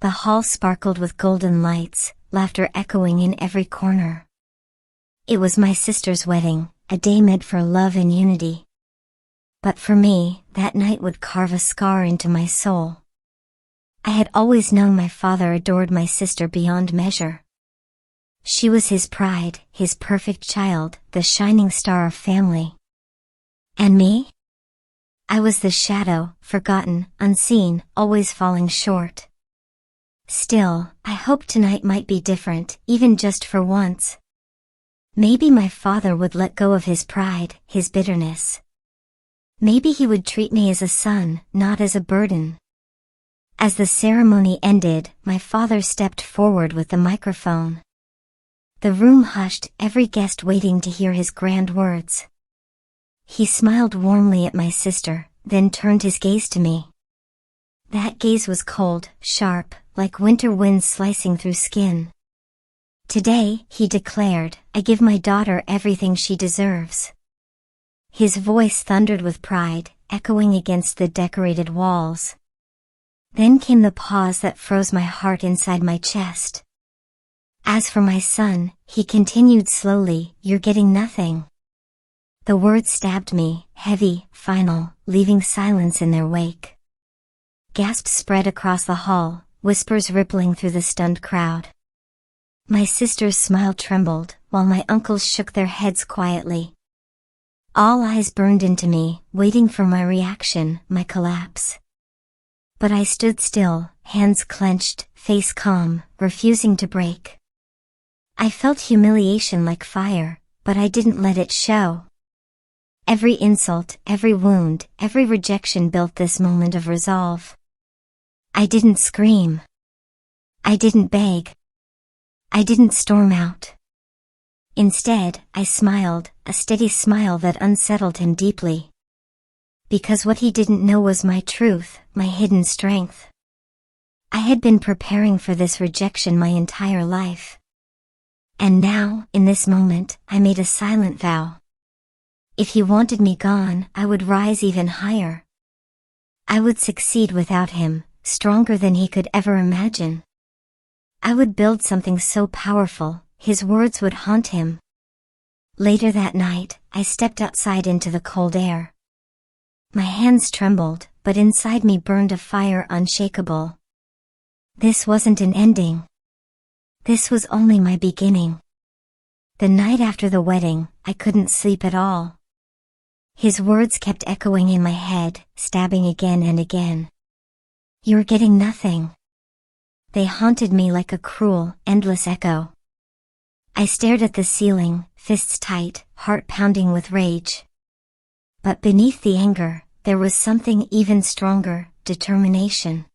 The hall sparkled with golden lights, laughter echoing in every corner. It was my sister's wedding, a day meant for love and unity. But for me, that night would carve a scar into my soul. I had always known my father adored my sister beyond measure. She was his pride, his perfect child, the shining star of family. And me? I was the shadow, forgotten, unseen, always falling short. Still, I hoped tonight might be different, even just for once. Maybe my father would let go of his pride, his bitterness. Maybe he would treat me as a son, not as a burden. As the ceremony ended, my father stepped forward with the microphone. The room hushed, every guest waiting to hear his grand words. He smiled warmly at my sister, then turned his gaze to me. That gaze was cold, sharp, like winter winds slicing through skin. Today, he declared, I give my daughter everything she deserves. His voice thundered with pride, echoing against the decorated walls. Then came the pause that froze my heart inside my chest. As for my son, he continued slowly, you're getting nothing. The words stabbed me, heavy, final, leaving silence in their wake. Gasps spread across the hall, whispers rippling through the stunned crowd. My sister's smile trembled, while my uncles shook their heads quietly. All eyes burned into me, waiting for my reaction, my collapse. But I stood still, hands clenched, face calm, refusing to break. I felt humiliation like fire, but I didn't let it show. Every insult, every wound, every rejection built this moment of resolve. I didn't scream. I didn't beg. I didn't storm out. Instead, I smiled, a steady smile that unsettled him deeply. Because what he didn't know was my truth, my hidden strength. I had been preparing for this rejection my entire life. And now, in this moment, I made a silent vow. If he wanted me gone, I would rise even higher. I would succeed without him, stronger than he could ever imagine. I would build something so powerful, his words would haunt him. Later that night, I stepped outside into the cold air. My hands trembled, but inside me burned a fire unshakable. This wasn't an ending. This was only my beginning. The night after the wedding, I couldn't sleep at all. His words kept echoing in my head, stabbing again and again. You're getting nothing. They haunted me like a cruel, endless echo. I stared at the ceiling, fists tight, heart pounding with rage. But beneath the anger, there was something even stronger, determination.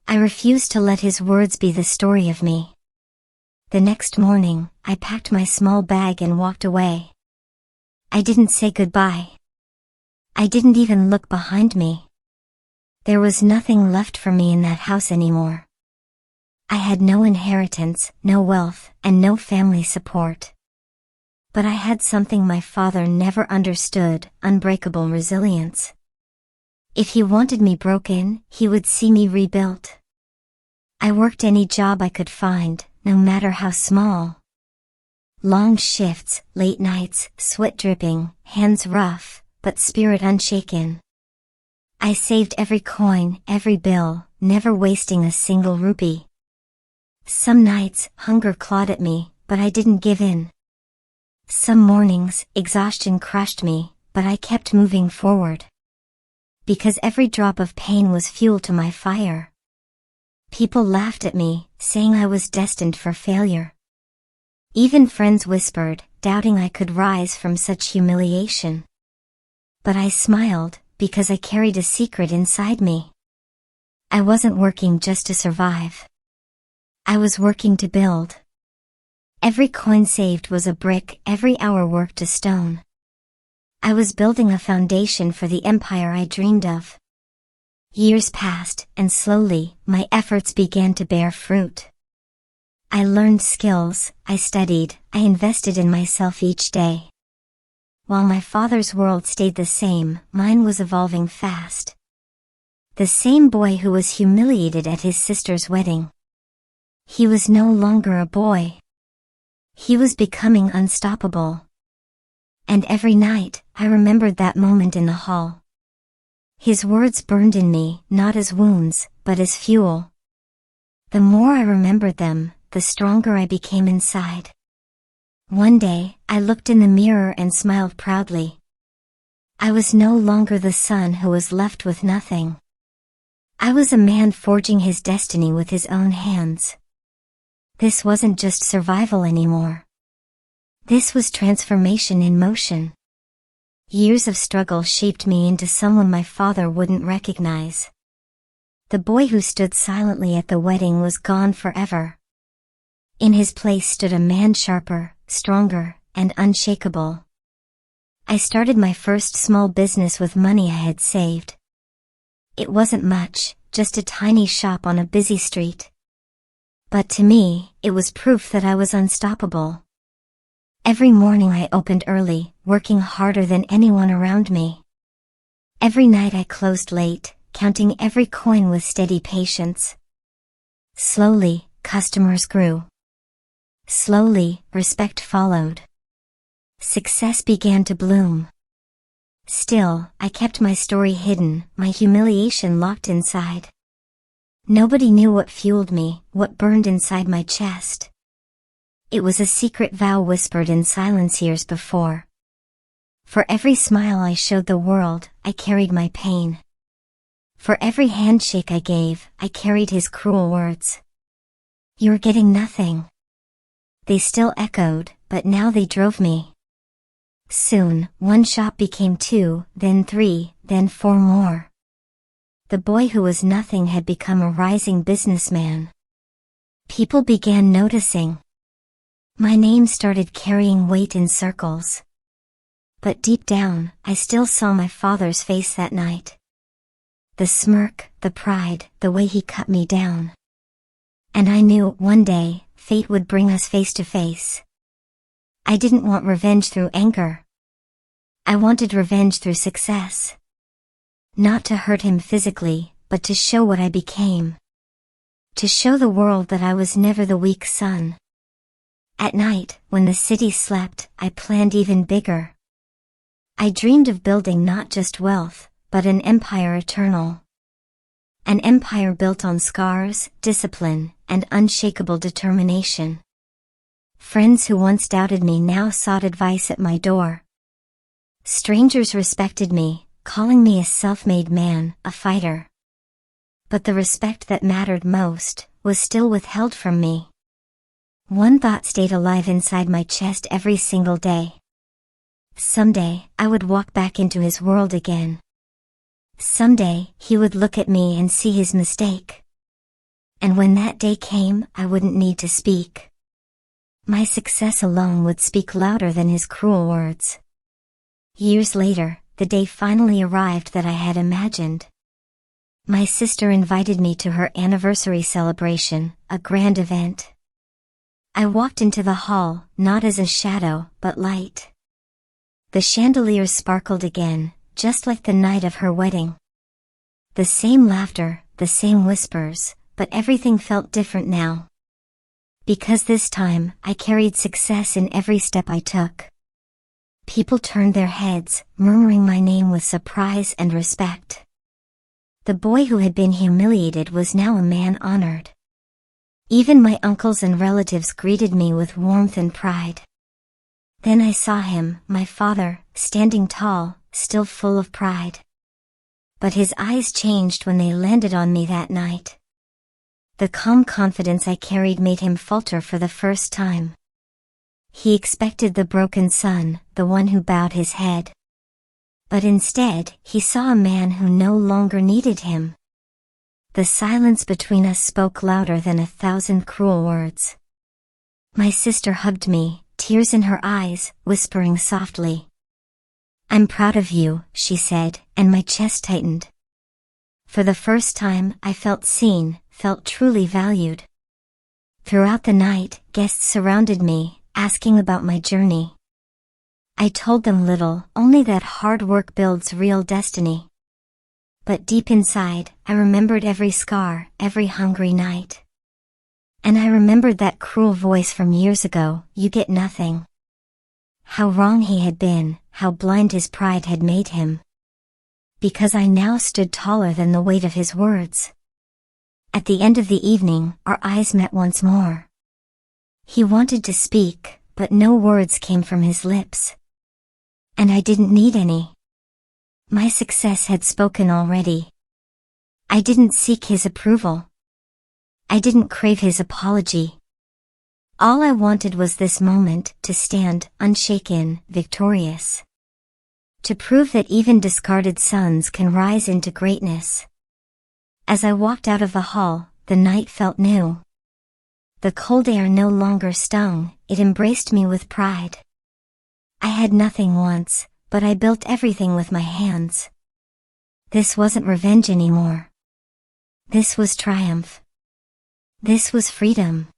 I refused to let his words be the story of me. The next morning, I packed my small bag and walked away. I didn't say goodbye. I didn't even look behind me. There was nothing left for me in that house anymore. I had no inheritance, no wealth, and no family support. But I had something my father never understood, unbreakable resilience. If he wanted me broken, he would see me rebuilt. I worked any job I could find, no matter how small. Long shifts, late nights, sweat dripping, hands rough, but spirit unshaken. I saved every coin, every bill, never wasting a single rupee. Some nights, hunger clawed at me, but I didn't give in. Some mornings, exhaustion crushed me, but I kept moving forward. Because every drop of pain was fuel to my fire. People laughed at me, saying I was destined for failure. Even friends whispered, doubting I could rise from such humiliation. But I smiled, because I carried a secret inside me. I wasn't working just to survive. I was working to build. Every coin saved was a brick, every hour worked a stone. I was building a foundation for the empire I dreamed of. Years passed, and slowly, my efforts began to bear fruit. I learned skills, I studied, I invested in myself each day. While my father's world stayed the same, mine was evolving fast. The same boy who was humiliated at his sister's wedding. He was no longer a boy. He was becoming unstoppable. And every night, I remembered that moment in the hall. His words burned in me, not as wounds, but as fuel. The more I remembered them, the stronger I became inside. One day, I looked in the mirror and smiled proudly. I was no longer the son who was left with nothing. I was a man forging his destiny with his own hands. This wasn't just survival anymore. This was transformation in motion. Years of struggle shaped me into someone my father wouldn't recognize. The boy who stood silently at the wedding was gone forever. In his place stood a man sharper, stronger, and unshakable. I started my first small business with money I had saved. It wasn't much, just a tiny shop on a busy street. But to me, it was proof that I was unstoppable. Every morning I opened early, working harder than anyone around me. Every night I closed late, counting every coin with steady patience. Slowly, customers grew. Slowly, respect followed. Success began to bloom. Still, I kept my story hidden, my humiliation locked inside. Nobody knew what fueled me, what burned inside my chest. It was a secret vow whispered in silence years before. For every smile I showed the world, I carried my pain. For every handshake I gave, I carried his cruel words. "You're getting nothing." They still echoed, but now they drove me. Soon, one shop became 2, then 3, then 4 more. The boy who was nothing had become a rising businessman. People began noticing. My name started carrying weight in circles. But deep down, I still saw my father's face that night. The smirk, the pride, the way he cut me down. And I knew one day, fate would bring us face to face. I didn't want revenge through anger. I wanted revenge through success. Not to hurt him physically, but to show what I became. To show the world that I was never the weak son. At night, when the city slept, I planned even bigger. I dreamed of building not just wealth, but an empire eternal. An empire built on scars, discipline, and unshakable determination. Friends who once doubted me now sought advice at my door. Strangers respected me, calling me a self-made man, a fighter. But the respect that mattered most was still withheld from me. One thought stayed alive inside my chest every single day. Someday, I would walk back into his world again. Someday, he would look at me and see his mistake. And when that day came, I wouldn't need to speak. My success alone would speak louder than his cruel words. Years later, the day finally arrived that I had imagined. My sister invited me to her anniversary celebration, a grand event. I walked into the hall, not as a shadow, but light. The chandeliers sparkled again, just like the night of her wedding. The same laughter, the same whispers, but everything felt different now. Because this time, I carried success in every step I took. People turned their heads, murmuring my name with surprise and respect. The boy who had been humiliated was now a man honored. Even my uncles and relatives greeted me with warmth and pride. Then I saw him, my father, standing tall, still full of pride. But his eyes changed when they landed on me that night. The calm confidence I carried made him falter for the first time. He expected the broken son, the one who bowed his head. But instead, he saw a man who no longer needed him. The silence between us spoke louder than 1,000 cruel words. My sister hugged me, tears in her eyes, whispering softly. "I'm proud of you," she said, and my chest tightened. For the first time, I felt seen, felt truly valued. Throughout the night, guests surrounded me, asking about my journey. I told them little, only that hard work builds real destiny. but deep inside, I remembered every scar, every hungry night. And I remembered that cruel voice from years ago, "You get nothing." How wrong he had been, how blind his pride had made him. Because I now stood taller than the weight of his words. At the end of the evening, our eyes met once more. He wanted to speak, but no words came from his lips. And I didn't need any. My success had spoken already. I didn't seek his approval. I didn't crave his apology. All I wanted was this moment to stand, unshaken, victorious. To prove that even discarded sons can rise into greatness. As I walked out of the hall, the night felt new. The cold air no longer stung, it embraced me with pride. I had nothing once, but I built everything with my hands. This wasn't revenge anymore. This was triumph. This was freedom.